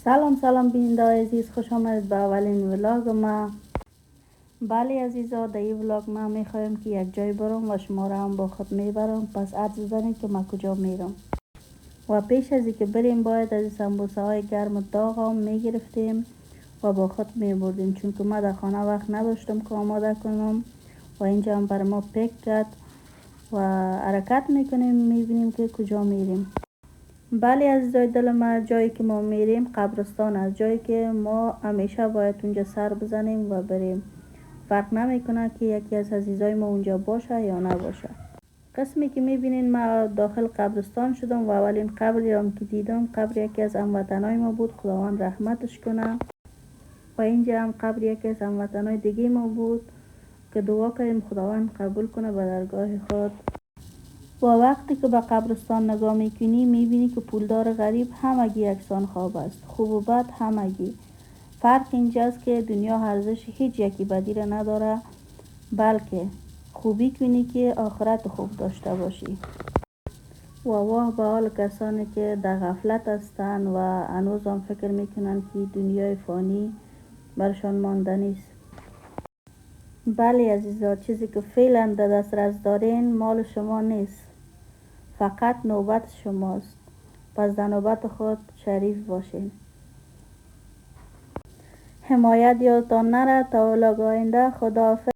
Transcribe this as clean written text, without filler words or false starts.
سلام بیننده عزیز، خوش آمدید به اولین ولاگ ما. بله عزیزا، در این ولاگ ما میخوایم که یک جای برم و شما را هم با خود میبرم. پس عرض بزنید که ما کجا میرم. و پیش از اینکه بریم باید از سمبوسه های گرم داغ هم میگرفتیم و با خود میبردیم، چون که ما در خانه وقت نداشتم که آماده کنم و اینجا هم بر ما پیک کرد و حرکت میکنیم میبینیم که کجا میریم. بله عزیزای دل ما، جایی که ما میریم قبرستان است، جایی که ما همیشه باید اونجا سر بزنیم و بریم. فرق نمیکنه که یکی از عزیزای ما اونجا باشه یا نباشه. قسمی که میبینین ما داخل قبرستان شدم و اولین قبری هم که دیدم قبر یکی از هموطنای ما بود، خداوند رحمتش کنه. و اینجا هم قبر یکی از هموطنای دیگه ما بود که دعا کردیم خداوند قبول کنه به درگاه خود. و وقتی که به قبرستان نگاه میکنی میبینی که پولدار غریب همگی یکسان خواب است، خوب و بد همگی. فرق اینجاست که دنیا ارزش هیچ یکی بدی را نداره، بلکه خوبی کنی که آخرت خوب داشته باشی. و واه به حال کسانی که در غفلت هستند و هنوز هم فکر میکنن که دنیای فانی برشان مانده نیست. بله عزیزا، چیزی که فعلا در دسترس دارین مال شما نیست، فقط نوبت شماست. پس در نوبت خود شریف باشین. حمایت یادتان نره. تا ولاگ آینده، خداحافظ.